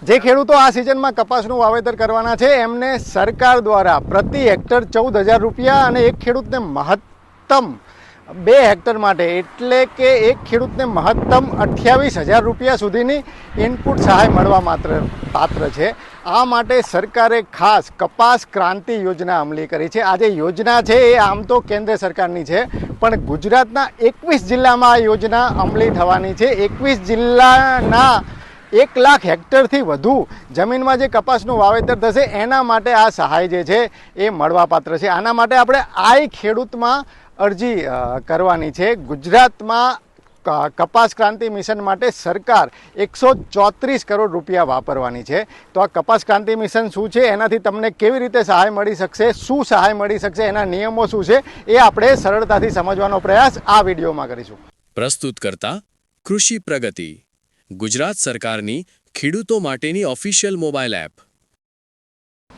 જે ખેડૂતો આ સિઝનમાં કપાસનું વાવેતર કરવાના છે એમને સરકાર દ્વારા પ્રતિ હેક્ટર 14,000 રૂપિયા અને એક ખેડૂતને મહત્તમ 2 હેક્ટર માટે એટલે કે એક ખેડૂતને મહત્તમ 28,000 રૂપિયા સુધીની ઇનપુટ સહાય મળવા પાત્ર છે। આ માટે સરકારે ખાસ કપાસ ક્રાંતિ યોજના અમલી કરી છે। આ જે યોજના છે એ આમ તો કેન્દ્ર સરકારની છે, પણ ગુજરાતના 21 જિલ્લામાં આ યોજના અમલી થવાની છે। 21 જિલ્લાના 1 લાખ હેક્ટરથી વધુ જમીનમાં જે કપાસનું વાવેતર થશે એના માટે આ સહાય જે છે એ મળવાપાત્ર છે। આના માટે આપણે આઈ ખેડૂતમાં અરજી કરવાની છે। ગુજરાતમાં કપાસ ક્રાંતિ મિશન માટે સરકાર 134 કરોડ રૂપિયા વાપરવાની છે। તો આ કપાસ ક્રાંતિ મિશન શું છે, એનાથી તમને કેવી રીતે સહાય મળી શકશે, શું સહાય મળી શકશે, એના નિયમો શું છે, એ આપણે સરળતાથી સમજવાનો પ્રયાસ આ વિડીયોમાં કરીશું। પ્રસ્તુત કરતા કૃષિ પ્રગતિ, ગુજરાત સરકારની ખેડૂતો માટેની ઓફિશિયલ મોબાઈલ એપ।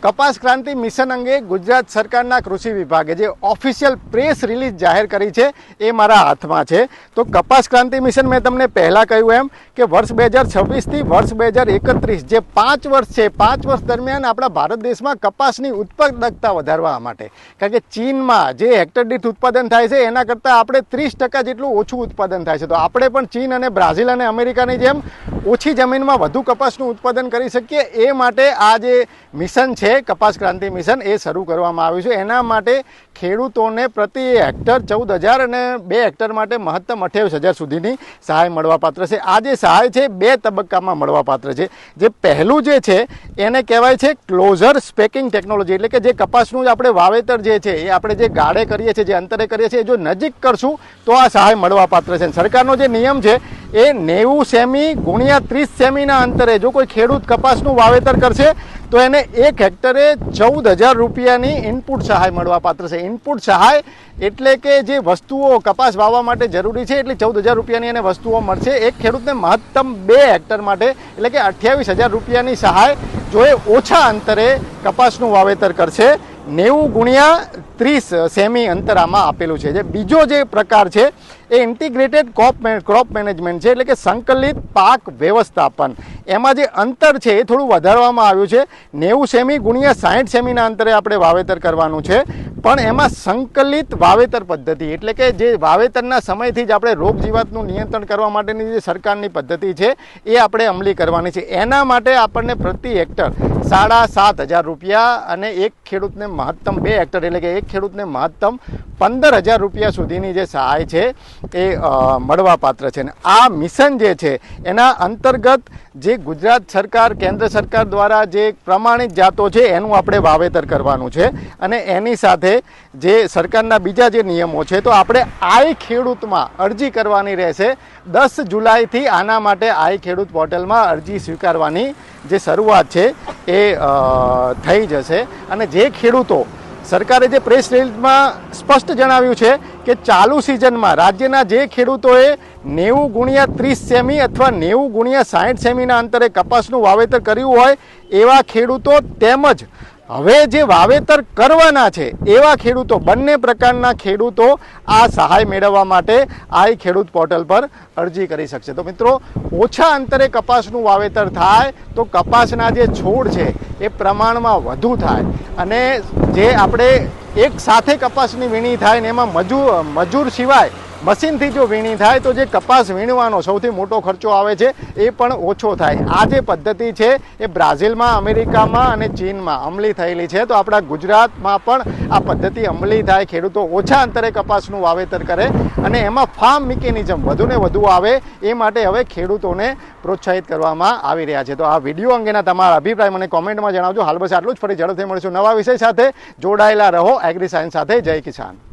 કપાસ ક્રાંતિ મિશન અંગે ગુજરાત સરકારના કૃષિ વિભાગે જે ઓફિશિયલ પ્રેસ રિલીઝ જાહેર કરી છે એ મારા હાથમાં છે। તો કપાસ ક્રાંતિ મિશન મેં તમને પહેલાં કહ્યું એમ કે વર્ષ 2026થી વર્ષ 2031 જે 5 વર્ષ છે, 5 વર્ષ દરમિયાન આપણા ભારત દેશમાં કપાસની ઉત્પાદકતા વધારવા માટે, કારણ કે ચીનમાં જે હેક્ટર દીઠ ઉત્પાદન થાય છે એના કરતાં આપણે 30% જેટલું ઓછું ઉત્પાદન થાય છે। તો આપણે પણ ચીન અને બ્રાઝિલ અને અમેરિકાની જેમ ઓછી જમીનમાં વધુ કપાસનું ઉત્પાદન કરી શકીએ એ માટે આ જે મિશન છે કપાસ ક્રાંતિ મિશન એ શરૂ કરવામાં આવ્યું છે। એના માટે ખેડૂતોને પ્રતિ હેક્ટર 14,000 અને 2 હેક્ટર માટે મહત્તમ 28,000 સુધીની સહાય મળવાપાત્ર છે। આ જે સહાય છે 2 તબક્કામાં મળવાપાત્ર છે। જે પહેલું જે છે એને કહેવાય છે ક્લોઝર સ્પેકિંગ ટેકનોલોજી, એટલે કે જે કપાસનું આપણે વાવેતર જે છે એ આપણે જે ગાળે કરીએ છીએ, જે અંતરે કરીએ છીએ, જો નજીક કરશું તો આ સહાય મળવાપાત્ર છે। સરકારનો જે નિયમ છે એ 90 સેમી ગુણ્યા 30 સેમીના અંતરે જો કોઈ ખેડૂત કપાસનું વાવેતર કરશે તો એને 1 હેક્ટરે 14,000 રૂપિયાની ઇનપુટ સહાય મળવાપાત્ર છે। ઇનપુટ સહાય એટલે કે જે વસ્તુઓ કપાસ વાવવા માટે જરૂરી છે એટલી 14,000 રૂપિયાની એને વસ્તુઓ મળશે। એક ખેડૂતને મહત્તમ 2 હેક્ટર માટે એટલે કે 28,000 રૂપિયાની સહાય જો એ ઓછા અંતરે કપાસનું વાવેતર કરશે 90 ગુણ્યા 30 સેમી અંતરામાં આપેલું છે। જે બીજો જે પ્રકાર છે એ ઇન્ટિગ્રેટેડ ક્રોપ મેનેજમેન્ટ છે, એટલે કે સંકલિત પાક વ્યવસ્થાપન। એમાં જે અંતર છે એ થોડું વધારવામાં આવ્યું છે। 90 સેમી ગુણ્યા 60 સેમીના અંતરે આપણે વાવેતર કરવાનું છે, પણ એમાં સંકલિત વાવેતર પદ્ધતિ એટલે કે જે વાવેતરના સમયથી જ આપણે રોગ જીવાતનું નિયંત્રણ કરવા માટેની જે સરકારની પદ્ધતિ છે એ આપણે અમલી કરવાની છે। એના માટે આપણને પ્રતિ હેક્ટર 7,500 રૂપિયા અને એક ખેડૂતને મહત્તમ 2 હેક્ટર એટલે કે એક ખેડૂતને મહત્તમ 15,000 રૂપિયા સુધીની જે સહાય છે એ મળવાપાત્ર છે। અને આ મિશન જે છે એના અંતર્ગત જે ગુજરાત સરકાર, કેન્દ્ર સરકાર દ્વારા જે પ્રમાણિત જાતો છે એનું આપણે વાવેતર કરવાનું છે। અને એની સાથે જે સરકારના બીજા જે નિયમો છે તો આપણે આઈ ખેડૂતમાં અરજી કરવાની રહેશે। 10 જુલાઈથી આના માટે આઈ ખેડૂત પોર્ટલમાં અરજી સ્વીકારવાની જે શરૂઆત છે એ થઈ જશે। અને જે ખેડૂતો, સરકારે જે પ્રેસ રિલીઝમાં સ્પષ્ટ જણાવ્યું છે કે ચાલુ સિઝનમાં રાજ્યના જે ખેડૂતોએ 90 ગુણ્યા 30 સેમી અથવા 90 ગુણ્યા 60 સેમીના અંતરે કપાસનું વાવેતર કર્યું હોય એવા ખેડૂતો તેમજ હવે જે વાવેતર કરવાના છે એવા ખેડૂતો, બંને પ્રકારના ખેડૂતો આ સહાય મેળવવા માટે આઈ ખેડૂત પોર્ટલ પર અરજી કરી શકશે। તો મિત્રો, ઓછા અંતરે કપાસનું વાવેતર થાય તો કપાસના જે છોડ છે એ પ્રમાણમાં વધુ થાય અને જે આપણે એક સાથે કપાસની વીણી થાય ને એમાં મજૂર સિવાય મશીનથી જો વીણી થાય તો જે કપાસ વીણવાનો સૌથી મોટો ખર્ચો આવે છે એ પણ ઓછો થાય। આ જે પદ્ધતિ છે એ બ્રાઝિલમાં, અમેરિકામાં અને ચીનમાં અમલી થયેલી છે। તો આપણા ગુજરાતમાં પણ આ પદ્ધતિ અમલી થાય, ખેડૂતો ઓછા અંતરે કપાસનું વાવેતર કરે અને એમાં ફાર્મ મિકેનિઝમ વધુને વધુ આવે એ માટે હવે ખેડૂતોને પ્રોત્સાહિત કરવામાં આવી રહ્યા છે। તો આ વિડીયો અંગેના તમારા અભિપ્રાય મને કોમેન્ટમાં જણાવજો। હાલ બસ આટલું જ, ફરી ઝડપથી મળીશું નવા વિષય સાથે। જોડાયેલા રહો એગ્રી સાયન્સ સાથે। જય કિસાન।